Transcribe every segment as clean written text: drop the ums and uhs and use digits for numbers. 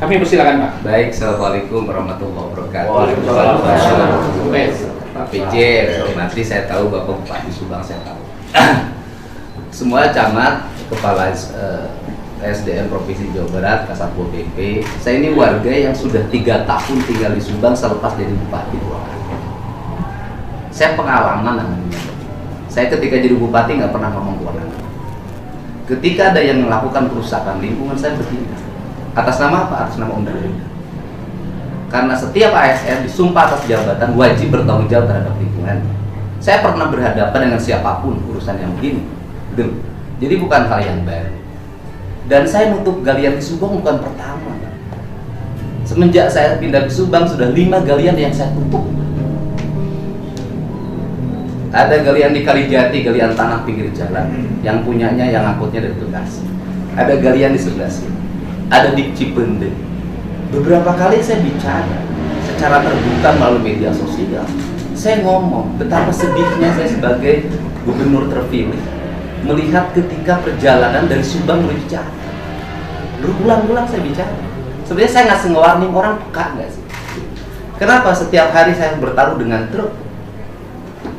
Kami persilakan Pak. Baik, Assalamualaikum warahmatullahi wabarakatuh. Waalaikumsalam. Pak PJ, nanti saya tahu Bapak Bupati Subang, saya tahu. Semua camat, kepala SDM Provinsi Jawa Barat, Kasatpol PP. Saya ini warga yang sudah 3 tahun tinggal di Subang selepas jadi bupati 2 kali. Saya pengalaman namanya. Saya ketika jadi bupati nggak pernah ngomong kewenangan. Ketika ada yang melakukan kerusakan lingkungan, saya bertindak. Atas nama apa? Atas nama undang-undang. Karena setiap ASN disumpah atas jabatan wajib bertanggung jawab terhadap lingkungan. Saya pernah berhadapan dengan siapapun urusan yang begini. Gitu. Jadi bukan hal yang baru. Dan saya nutup galian di Subang bukan pertama. Semenjak saya pindah ke Subang sudah 5 galian yang saya tutup. Ada galian di Kalijati, galian tanah pinggir jalan, yang punyanya, yang angkutnya dari Bekasi. Ada galian di sebelah sini. Ada di Cipende. Beberapa kali saya bicara secara terbuka melalui media sosial. Saya ngomong betapa sedihnya saya sebagai gubernur terpilih melihat ketika perjalanan dari Subang menuju Jakarta. Berulang-ulang saya bicara. Sebenarnya saya ngasih warning orang peka nggak sih? Kenapa setiap hari saya bertaruh dengan truk?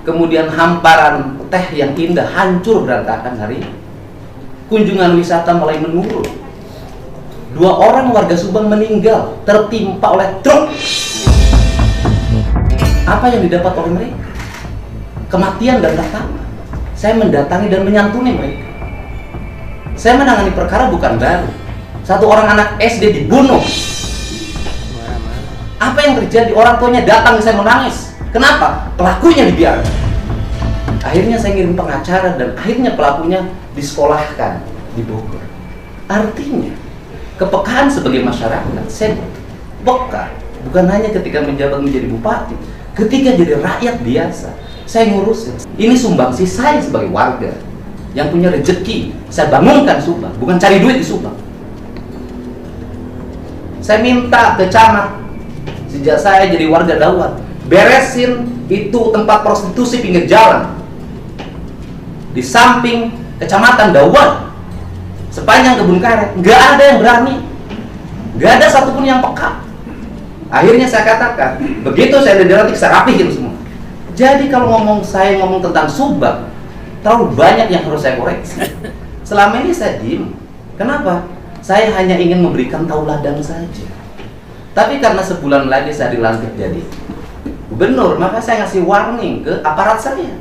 Kemudian hamparan teh yang indah hancur berantakan hari ini. Kunjungan wisata mulai menurun. 2 orang warga Subang meninggal tertimpa oleh truk. Apa yang didapat oleh mereka? Kematian dan tertawa. Saya mendatangi dan menyantuni mereka. Saya menangani perkara bukan baru. 1 orang anak SD dibunuh. Apa yang terjadi? Orang tuanya datang, saya menangis. Kenapa? Pelakunya dibiarkan. Akhirnya saya ngirim pengacara dan akhirnya pelakunya disekolahkan di Bogor. Artinya kepekaan sebagai masyarakat, saya peka bukan hanya ketika menjabat menjadi bupati, ketika jadi rakyat biasa, saya ngurusin. Ini sumbangsi saya sebagai warga yang punya rezeki. Saya bangunkan Subang, bukan cari duit di Subang. Saya minta ke camat sejak saya jadi warga Dawat, beresin itu tempat prostitusi pinggir jalan di samping kecamatan Dawat. Sepanjang kebun karet, nggak ada yang berani, nggak ada satupun yang peka. Akhirnya saya katakan, begitu saya dilantik, saya rapihin semua. Jadi kalau saya ngomong tentang Subang, terlalu banyak yang harus saya koreksi. Selama ini saya diem. Kenapa? Saya hanya ingin memberikan tauladan saja. Tapi karena sebulan lagi saya dilantik jadi gubernur, maka saya ngasih warning ke aparat saya.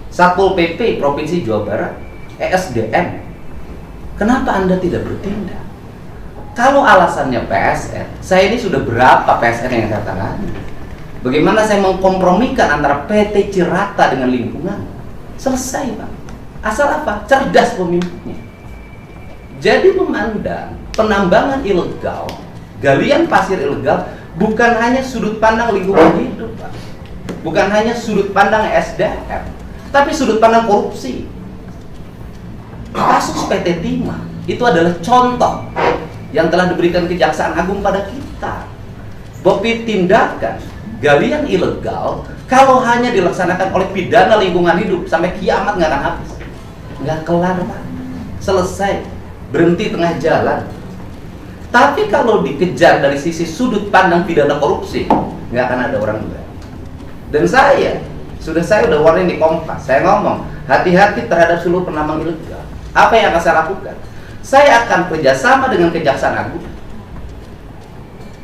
Satpol PP Provinsi Jawa Barat, ESDM. Kenapa Anda tidak bertindak? Kalau alasannya PSN, saya ini sudah berapa PSN yang saya tangani? Bagaimana saya mengkompromikan antara PT Cirata dengan lingkungan? Selesai Pak. Asal apa? Cerdas pemimpinnya. Jadi memandang penambangan ilegal, galian pasir ilegal, bukan hanya sudut pandang lingkungan hidup Pak. Bukan hanya sudut pandang SDM, tapi sudut pandang korupsi. Kasus PT Timah itu adalah contoh yang telah diberikan Kejaksaan Agung pada kita. Bahwa tindakan galian ilegal kalau hanya dilaksanakan oleh pidana lingkungan hidup sampai kiamat nggak akan habis, nggak kelar Pak, selesai, berhenti tengah jalan. Tapi kalau dikejar dari sisi sudut pandang pidana korupsi, nggak akan ada orang juga. Dan saya udah warning di Kompas, saya ngomong hati-hati terhadap seluruh penambang ilegal. Apa yang akan saya lakukan? Saya akan kerjasama dengan Kejaksaan Agung.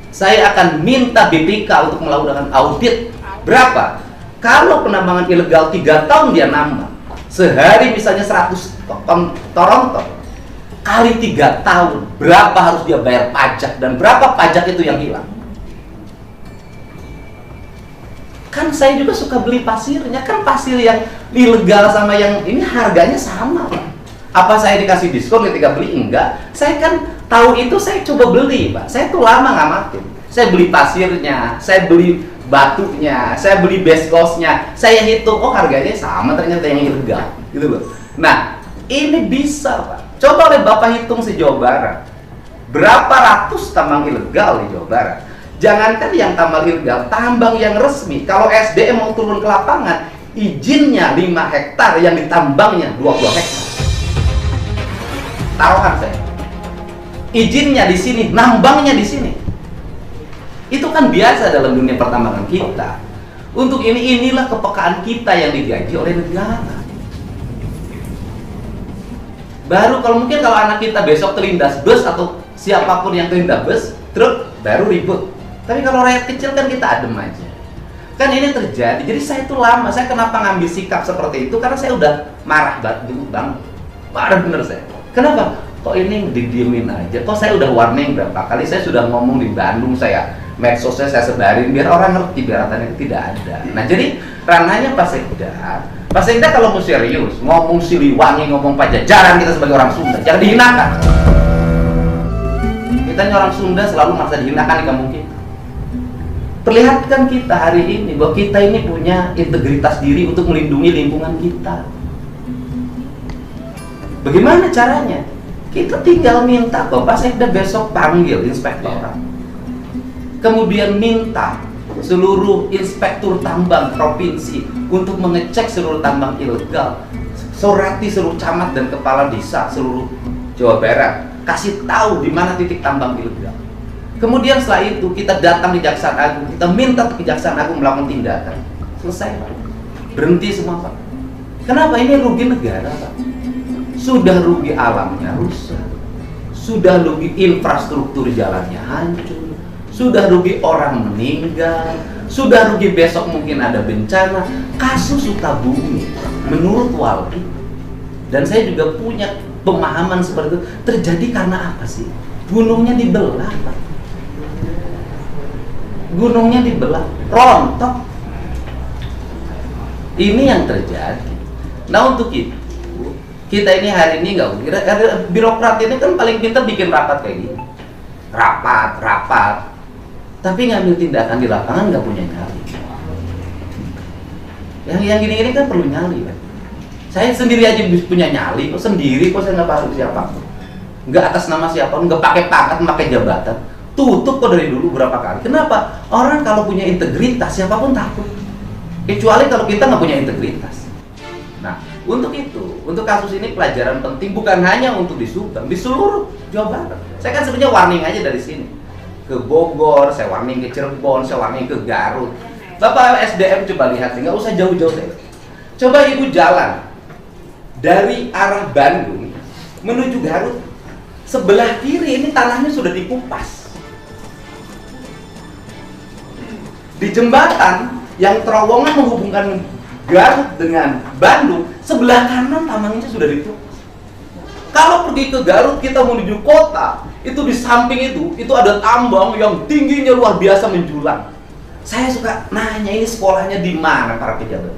Saya akan minta BPK untuk melakukan audit. Berapa? Kalau penambangan ilegal 3 tahun dia nambang, sehari misalnya 100 ton Toronto, kali 3 tahun, berapa harus dia bayar pajak dan berapa pajak itu yang hilang? Kan saya juga suka beli pasirnya, kan pasir yang ilegal sama yang ini harganya sama Pak. Apa saya dikasih diskon ketika beli? Enggak. Saya kan tahu itu, saya coba beli Pak. Saya tuh lama ngamatin. Saya beli pasirnya, saya beli batunya, saya beli base cost-nya. Saya hitung, oh harganya sama ternyata yang ilegal, gitu loh. Nah, ini bisa Pak. Coba oleh Bapak hitung se-Jawa Barat. Berapa ratus tambang ilegal di Jawa Barat? Jangankan yang tambang ilegal, tambang yang resmi. Kalau SDM mau turun ke lapangan, izinnya 5 hektar, yang ditambangnya 20 hektar. Taruhan saya. izinnya di sini, nambangnya di sini. Itu kan biasa dalam dunia pertambangan kita. Untuk inilah kepekaan kita yang digaji oleh negara. Baru kalau anak kita besok terlindas bus atau siapapun yang terlindas bus, truk, baru ribut. Tapi kalau rakyat kecil kan kita adem aja. Kan ini terjadi. Jadi saya itu lama, saya kenapa ngambil sikap seperti itu? Karena saya udah marah banget dulu, Bang. Marah bener saya. Kenapa? Kok ini didiemin aja? Kok saya udah warning berapa kali? Saya sudah ngomong di Bandung, medsosnya saya sebarin biar orang ngerti, biar ratanya tidak ada. Nah, jadi ranahnya Pak Sekda kalau mau serius, ngomong Siliwangi, ngomong Pajajaran, kita sebagai orang Sunda jangan dihinakan. Kita ini orang Sunda selalu merasa dihinakan di kampung kita. Perlihatkan kita hari ini bahwa kita ini punya integritas diri untuk melindungi lingkungan kita. Bagaimana caranya? Kita tinggal minta Pak Sekda besok panggil inspektorat. Kemudian minta seluruh inspektur tambang provinsi untuk mengecek seluruh tambang ilegal. Surati seluruh camat dan kepala desa seluruh Jawa Barat, kasih tahu di mana titik tambang ilegal. Kemudian setelah itu kita datang di Kejaksaan Agung, kita minta Kejaksaan Agung melakukan tindakan. Selesai, Pak. Berhenti semua, Pak. Kenapa? Ini rugi negara, Pak. Sudah rugi alamnya rusak, sudah rugi infrastruktur jalannya hancur, sudah rugi orang meninggal, sudah rugi besok mungkin ada bencana. Kasus Sukabumi menurut Walhi, dan saya juga punya pemahaman seperti itu, terjadi karena apa sih? Gunungnya dibelah, Pak. Gunungnya dibelah, rontok. Ini yang terjadi. Nah, untuk itu kita ini hari ini nggak kira birokrat ini kan paling pintar bikin rapat kayak gini, rapat, tapi ngambil tindakan di lapangan nggak punya nyali. Yang gini-gini kan perlu nyali, kan? Saya sendiri aja punya nyali, kok sendiri, kok saya nggak pakai siapa, nggak atas nama siapa, nggak pakai pangkat, pakai jabatan, tutup kok dari dulu berapa kali. Kenapa? Orang kalau punya integritas siapapun takut, kecuali kalau kita nggak punya integritas. Nah, untuk itu, untuk kasus ini pelajaran penting bukan hanya untuk di Subang, di seluruh Jawa Barat. Saya kan sebenarnya warning aja dari sini ke Bogor, saya warning ke Cirebon, saya warning ke Garut. Bapak SDM coba lihat, nggak usah jauh-jauh deh. Coba ibu jalan dari arah Bandung menuju Garut, sebelah kiri ini tanahnya sudah dikupas. Di jembatan yang terowongan menghubungkan Garut dengan Bandung, sebelah kanan tambangnya sudah ditutup. Kalau pergi ke Garut kita menuju kota, itu di samping itu ada tambang yang tingginya luar biasa menjulang. Saya suka nanya, ini sekolahnya di mana para pejabat?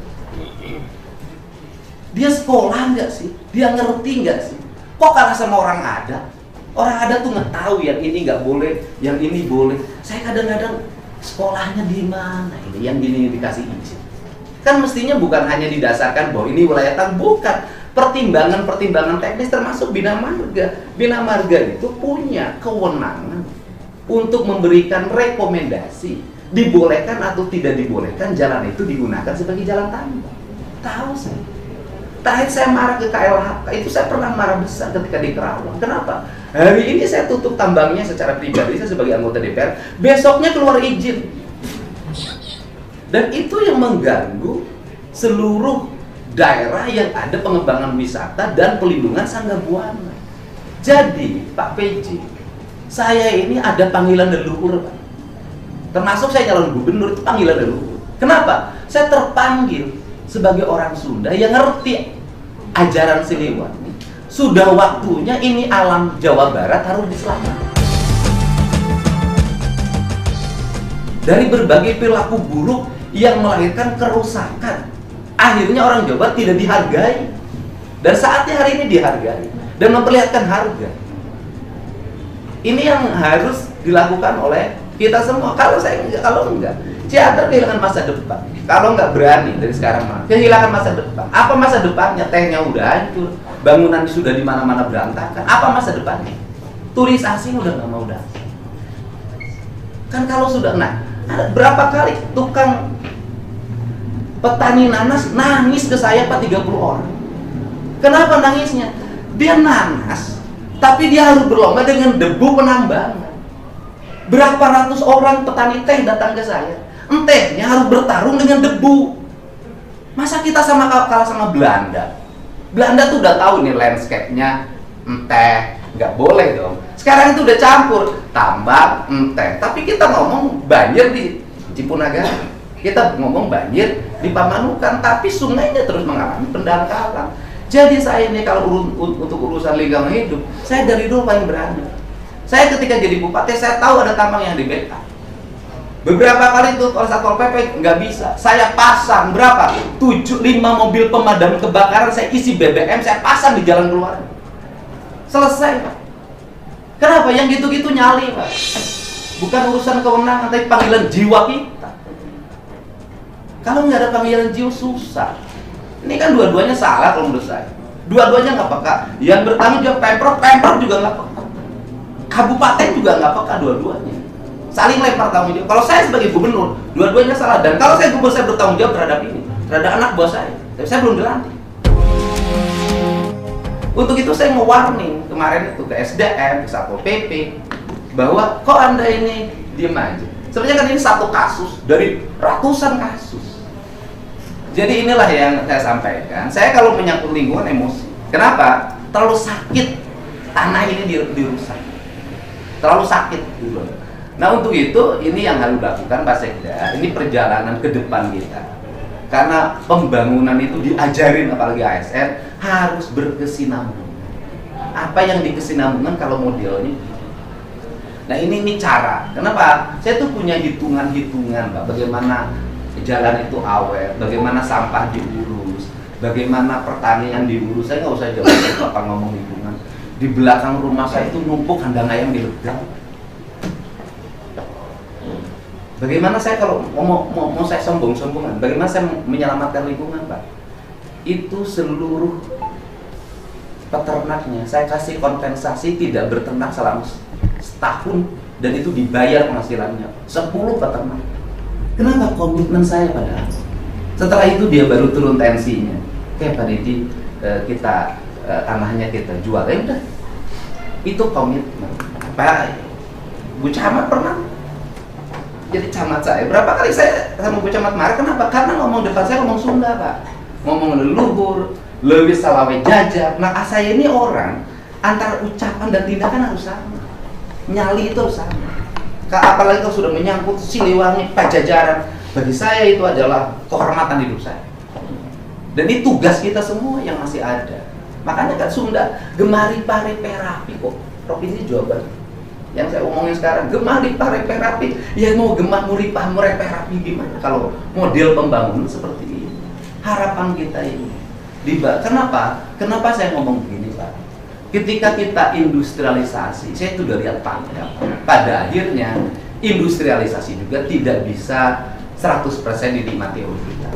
Dia sekolah nggak sih? Dia ngerti nggak sih? Kok kalah sama orang ada? Orang ada tuh nggak tahu yang ini nggak boleh, yang ini boleh. Saya kadang-kadang sekolahnya di mana ini? Yang gini dikasih izin. Kan mestinya bukan hanya didasarkan bahwa ini wilayah tambang, bukan. Pertimbangan-pertimbangan teknis termasuk Bina Marga. Bina Marga itu punya kewenangan untuk memberikan rekomendasi dibolehkan atau tidak dibolehkan jalan itu digunakan sebagai jalan tambang. Tahu saya. Terakhir saya marah ke KLHK, itu saya pernah marah besar ketika di Kerawang. Kenapa? Hari ini saya tutup tambangnya secara pribadi, saya sebagai anggota DPR, besoknya keluar izin. Dan itu yang mengganggu seluruh daerah yang ada pengembangan wisata dan pelindungan Sangga Buana. Jadi, Pak PJ, saya ini ada panggilan leluhur, Pak. Termasuk saya calon gubernur, itu panggilan leluhur. Kenapa? Saya terpanggil sebagai orang Sunda yang ngerti ajaran Siliwangi. Sudah waktunya ini alam Jawa Barat harus diselamatkan. Dari berbagai perilaku buruk yang melahirkan kerusakan, akhirnya orang Jawa Barat tidak dihargai. Dan saatnya hari ini dihargai dan memperlihatkan harga. Ini yang harus dilakukan oleh kita semua. Kalau enggak, Ciater kehilangan masa depan. Kalau nggak berani dari sekarang mah, kehilangan masa depan. Apa masa depannya? Tehnya udah hancur, bangunan sudah di mana-mana berantakan. Apa masa depannya? Turis asing udah nggak mau datang. Kan kalau sudah, berapa kali tukang petani nanas nangis ke saya Pak 30 orang. Kenapa nangisnya? Dia nanas Tapi dia harus berlomba dengan debu penambangan. Berapa ratus orang petani teh datang ke saya, tehnya harus bertarung dengan debu. Masa kita kalah sama Belanda? Belanda tuh udah tahu nih landscape-nya teh, nggak boleh dong. Sekarang itu udah campur tambak, teh. Tapi kita ngomong banjir di Cipunagara, kita ngomong banjir di Pamanukan, tapi sungainya terus mengalami pendangkalan. Jadi saya ini kalau untuk urusan lingkungan hidup, saya dari dulu paling berani. Saya ketika jadi bupati, saya tahu ada tambang yang di backup. Beberapa kali itu oleh Satpol PP nggak bisa. Saya pasang berapa? 5 mobil pemadam kebakaran, saya isi BBM, saya pasang di jalan keluar. Selesai, Pak. Kenapa? Yang gitu-gitu nyali, Pak. Bukan urusan kewenangan, tapi panggilan jiwa kita. Kalau nggak ada panggilan jiwa, susah. Ini kan dua-duanya salah kalau menurut saya. Dua-duanya nggak peka. Yang bertanggung jawab Pemprov juga nggak peka. Kabupaten juga nggak peka, dua-duanya. Saling lempar tanggung jawab. Kalau saya sebagai gubernur, dua-duanya salah. Dan kalau saya gubernur, saya bertanggung jawab terhadap ini, terhadap anak buah saya. Tapi saya belum dilantik. Untuk itu saya nge-warning kemarin itu ke SDM, ke Satpol PP, bahwa kok Anda ini diem aja. Sebenarnya kan ini satu kasus dari ratusan kasus. Jadi inilah yang saya sampaikan. Saya kalau menyangkut lingkungan emosi. Kenapa? Terlalu sakit tanah ini dirusak. Terlalu sakit gitu. Nah untuk itu ini yang harus dilakukan Pak Sekda. Ini perjalanan ke depan kita. Karena pembangunan itu diajarin, apalagi ASN, harus berkesinambungan. Apa yang dikesinambungan kalau modelnya? Nah ini cara. Kenapa? Saya tuh punya hitungan-hitungan, Pak. Bagaimana jalan itu awet, bagaimana sampah diurus, bagaimana pertanian diurus. Saya nggak usah jauh-jauh apa ngomong hitungan. Di belakang rumah saya itu numpuk kandang ayam di ledang. Bagaimana saya kalau mau saya sombong-sombongan, bagaimana saya menyelamatkan lingkungan, Pak? Itu seluruh peternaknya saya kasih kompensasi tidak berternak selama setahun dan itu dibayar penghasilannya 10 peternak. Kenapa? Komitmen saya pada. Setelah itu dia baru turun tensinya. Kayak Pak Didi, kita tanahnya kita jual, ya udah. Itu komitmen. Pak Bu Camat pernah jadi camat saya. Berapa kali saya sama Bu Camat marah, kenapa? Karena ngomong depan saya ngomong Sunda, Pak. Ngomong leluhur, lebih salawe jajak. Nah, saya ini orang antara ucapan dan tindakan harus sama. Nyali itu harus sama. Apalagi kalau sudah menyangkut Siliwangi, Pajajaran, bagi saya itu adalah kehormatan hidup saya. Dan ini tugas kita semua yang masih ada. Makanya kan Sunda gemari pare perapi kok. Provinsi Jawa Barat. Yang saya omongin sekarang, gemari pare perapi. Ya mau gemah muripah mereperapi gimana kalau model pembangunan seperti ini? Harapan kita ini. Kenapa? Kenapa saya ngomong begini, Pak? Ketika kita industrialisasi, saya itu dari panjang. Pada akhirnya industrialisasi juga tidak bisa 100% dinikmati oleh kita.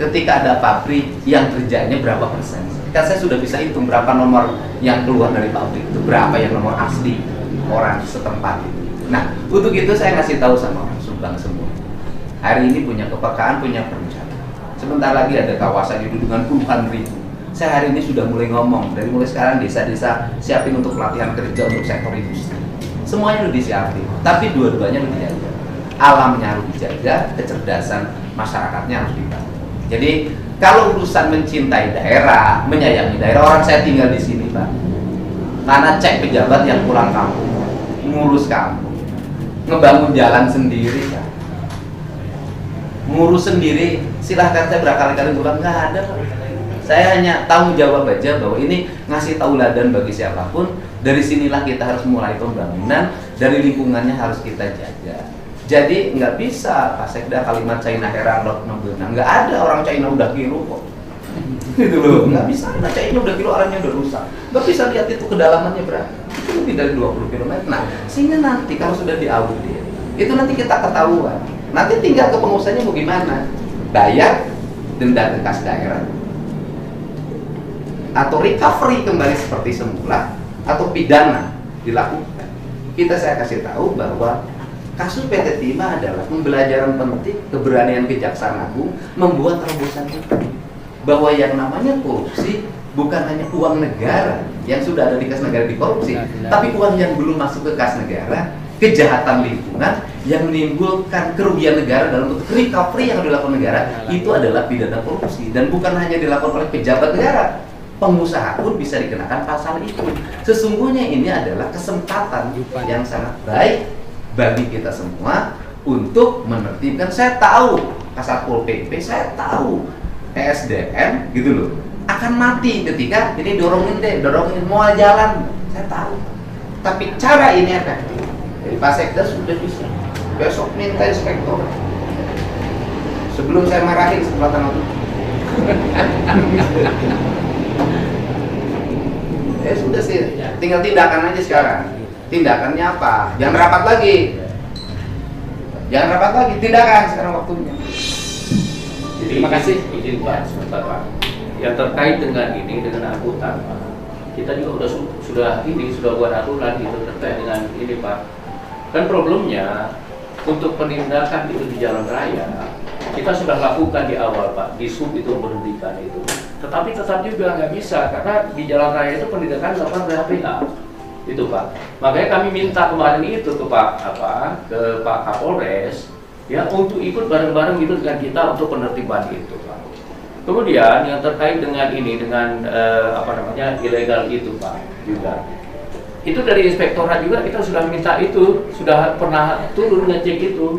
Ketika ada pabrik yang kerjanya berapa persen? Kan saya sudah bisa hitung berapa nomor yang keluar dari pabrik itu, berapa yang nomor asli orang setempat itu. Nah, untuk itu saya ngasih tahu sama orang Subang semua. Hari ini punya kepekaan, punya perencanaan. Sebentar lagi ada kawasan itu dengan puluhan ribu. Saya hari ini sudah mulai ngomong, dari mulai sekarang desa-desa siapin untuk pelatihan kerja untuk sektor industri. Semuanya udah disiapin, tapi dua-duanya udah dijaga. Alamnya harus dijaga, kecerdasan masyarakatnya harus dibangun. Jadi kalau urusan mencintai daerah, menyayangi daerah, orang saya tinggal di sini, Pak. Karena cek pejabat yang pulang kampung, ngurus kampung, ngebangun jalan sendiri, Pak. Ngurus sendiri, silahkan saya berkali-kali bilang nggak ada, Pak. Saya hanya tanggung jawab aja bahwa ini ngasih tauladan bagi siapapun. Dari sinilah kita harus mulai pembangunan, dari lingkungannya harus kita jaga. Jadi nggak bisa Pak Sekda kalimat China Herang nggak ada orang China udah kilo kok. Gitu loh, nggak bisa. Nah, China udah kilo alamnya udah rusak. Nggak bisa lihat itu kedalamannya berapa. Itu lebih dari 20 km. Nah, sehingga nanti kalau sudah diaudit, itu nanti kita ketahuan. Nanti tinggal ke pengusahanya mau gimana? Bayar denda ke kas daerah, atau recovery kembali seperti semula, atau pidana dilakukan. Saya kasih tahu bahwa kasus PT Timah adalah pembelajaran penting keberanian Kejaksaan Agung membuat terobosan itu bahwa yang namanya korupsi bukan hanya uang negara yang sudah ada di kas negara dikorupsi, tapi uang yang belum masuk ke kas negara, kejahatan lingkungan yang menimbulkan kerugian negara dalam bentuk recovery yang dilakukan negara, itu adalah pidana korupsi. Dan bukan hanya dilakukan oleh pejabat negara, pengusaha pun bisa dikenakan pasal itu. Sesungguhnya ini adalah kesempatan yang sangat baik bagi kita semua untuk menertibkan. Saya tahu Kasatpol PP, saya tahu ESDM gitu loh, akan mati ketika ini dorongin mau jalan, saya tahu. Tapi cara ini efektif. Jadi Pak Sekda sudah bisa. Besok minta inspektor. Sebelum saya marahin setelah tanggal 7. Ya sudah sih, tinggal tindakan aja sekarang. Tindakannya apa? Jangan rapat lagi. Jangan rapat lagi, tindakan sekarang waktunya. Jadi, terima kasih. Izin Pak, sebentar Pak. Yang terkait dengan ini, dengan angkutan Pak, kita juga sudah buat aturan itu terkait dengan ini Pak. Kan problemnya untuk penindakan itu di jalan raya kita sudah lakukan di awal Pak, di sub itu berhentikan itu. Tetapi tetap juga nggak bisa karena di jalan raya itu penindakan dilakukan oleh HPA itu Pak. Makanya kami minta kemarin itu ke Pak Kapolres ya untuk ikut bareng-bareng itu dengan kita untuk penertiban itu Pak. Kemudian yang terkait dengan ini dengan ilegal itu Pak juga. Itu dari inspektorat juga kita sudah minta itu, sudah pernah turun ngecek itu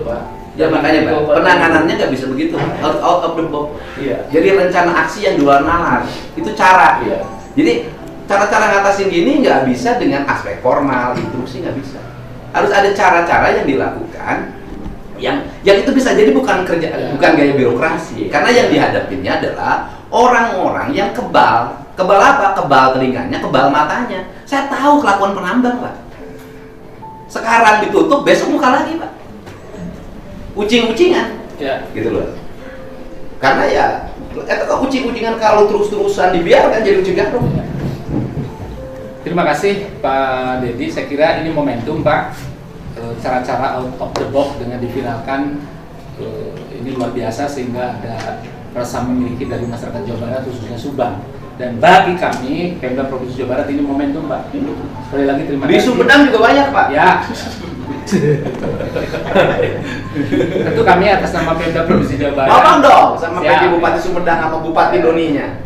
Pak. Ya makanya Pak, penanganannya nggak bisa begitu, out of the box. Iya. Jadi rencana aksi yang dua nalar, itu cara. Iya. Jadi cara-cara ngatasin gini nggak bisa dengan aspek formal, instruksi nggak bisa. Harus ada cara-cara yang dilakukan, yang itu bisa jadi bukan gaya birokrasi, karena yang dihadapinya adalah orang-orang yang kebal apa? Kebal telinganya, kebal matanya. Saya tahu kelakuan penambang Pak. Sekarang ditutup, besok buka lagi Pak. Ucing-ucingan, ya. Gitu loh. Karena ya, ucing-ucingan kalau terus-terusan dibiarkan jadi ucing garong. Terima kasih Pak Dedi. Saya kira ini momentum Pak. Cara-cara out of the box dengan diviralkan ini luar biasa sehingga ada rasa memiliki dari masyarakat Jawa Barat khususnya Subang. Dan bagi kami Pemda Provinsi Jawa Barat ini momentum Pak. Sekali lagi terima kasih. Di Sumedang juga banyak Pak. Ya. Tentu kami atas nama Pemda Provinsi Jawa Barat. Ngomong dong sama Ya. PJ Bupati Sumedang sama Bupati Doninya.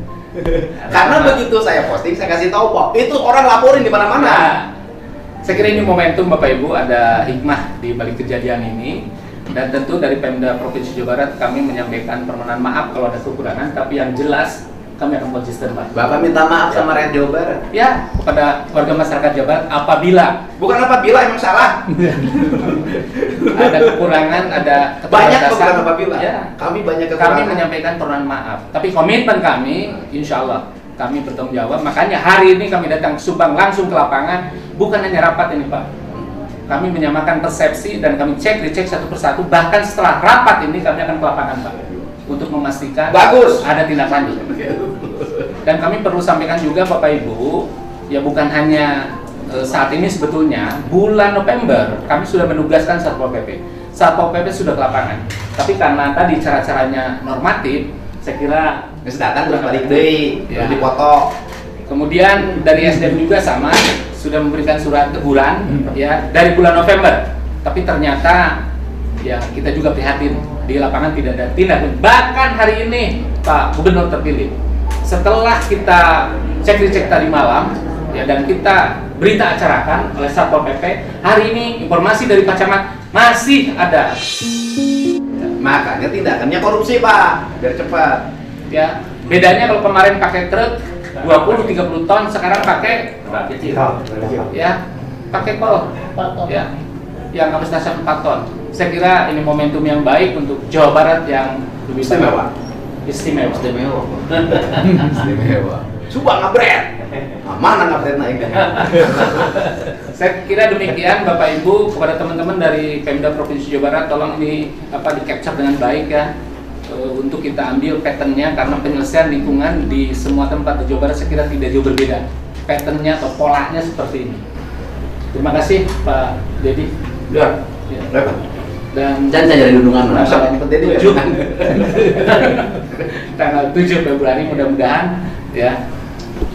Karena begitu saya posting, saya kasih tahu Pak, itu orang laporin di mana-mana. Nah, saya kira ini momentum Bapak Ibu, ada hikmah di balik kejadian ini. Dan tentu dari Pemda Provinsi Jawa Barat kami menyampaikan permohonan maaf kalau ada kekurangan, tapi yang jelas kami akan konsisten Pak. Bapak minta maaf sama rakyat Jawa Barat. Ya, kepada warga masyarakat Jawa Barat apabila Bukan apabila emang salah. ada kekurangan, ada Banyak keterbatasan. bukan apabila. Ya. Kami banyak Kami kekurangan. menyampaikan permohonan maaf, tapi komitmen kami, insya Allah kami bertanggung jawab. Makanya hari ini kami datang ke Subang langsung ke lapangan, bukan hanya rapat ini Pak. Kami menyamakan persepsi dan kami dicek satu persatu. Bahkan setelah rapat ini kami akan ke lapangan Pak, untuk memastikan Bagus. ada tindak lanjut. Dan kami perlu sampaikan juga Bapak Ibu, ya bukan hanya saat ini sebetulnya bulan November kami sudah menugaskan Satpol PP. Satpol PP sudah ke lapangan. Tapi karena tadi cara-caranya normatif, saya kira Terus datang terus balik deui, Ya. terus dipoto. kemudian dari SDM juga sama sudah memberikan surat teguran ya dari bulan November. Tapi ternyata ya kita juga prihatin di lapangan tidak ada tindak lanjut. Bahkan hari ini Pak Gubernur terpilih setelah kita cek tadi malam ya dan kita berita acarakan oleh Satpol PP, hari ini informasi dari Pak Camat masih ada. Makanya tindakannya korupsi Pak, biar cepat. Ya, bedanya kalau kemarin pakai truk 20-30 ton, sekarang pakai ya, pakai kol. Ya, yang kapasitasnya 4 ton. Saya kira ini momentum yang baik untuk Jawa Barat yang lebih Istimewa. Istimewa. Istimewa. Subang ngabret. Mana ngabret naik? Saya kira demikian Bapak Ibu, kepada teman-teman dari Pemda Provinsi Jawa Barat, tolong di capture dengan baik ya, untuk kita ambil patternnya, karena penyelesaian lingkungan di semua tempat di Jawa Barat saya kira tidak jauh berbeda patternnya atau polanya seperti ini. Terima kasih Pak Dedi. Ya. Berapa? Dan Jangan saya jadi dudungan lah. Tanggal Sampai penting 7 Februari mudah-mudahan ya.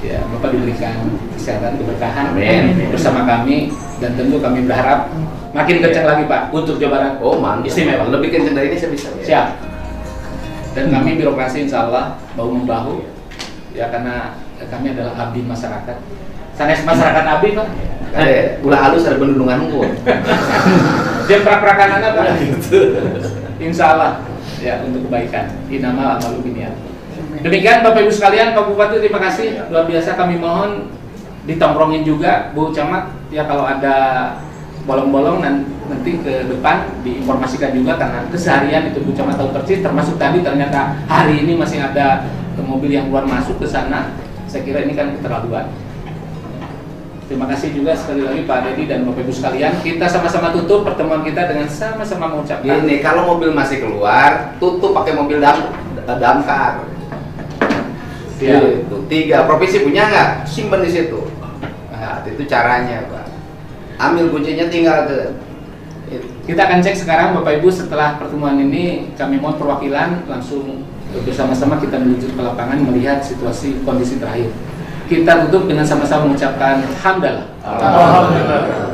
Ya, Bapak diberikan kesehatan, keberkahan Amin. bersama kami, dan tentu kami berharap makin kencang lagi Pak untuk Jawa Barat. Oh mantap. Istimewa. Lebih kencang dari ini saya bisa. Siap. Dan kami birokrasi insya Allah bahu membahu, ya, karena kami adalah abdi masyarakat. Sanes masyarakat abdi Pak. Ulah halus ada bendungan unggul. Jam prak-prakan Pak. Insya Allah ya untuk kebaikan. Innamal a'malu binniyat. Demikian Bapak Ibu sekalian, Pak Bupati terima kasih luar biasa. Kami mohon ditongkrongin juga Bu Camat ya, kalau ada bolong-bolong nanti ke depan diinformasikan juga, karena keseharian itu Bu Camat tahu persis, termasuk tadi ternyata hari ini masih ada mobil yang keluar masuk ke sana. Saya kira ini kan keterlaluan. Terima kasih juga sekali lagi Pak Dedi dan Bapak Ibu sekalian. Kita sama-sama tutup pertemuan kita dengan sama-sama mengucapkan Gini, kalau mobil masih keluar, tutup pakai mobil damkar. Ya. Itu 3 provinsi punya nggak? Simpan di situ. Nah, itu caranya, Pak. Ambil kuncinya tinggal ke. Kita akan cek sekarang Bapak Ibu setelah pertemuan ini. Kami mohon perwakilan langsung bersama-sama kita menuju ke lapangan melihat situasi kondisi terakhir. Kita tutup dengan sama-sama mengucapkan hamdalah. Alhamdulillah.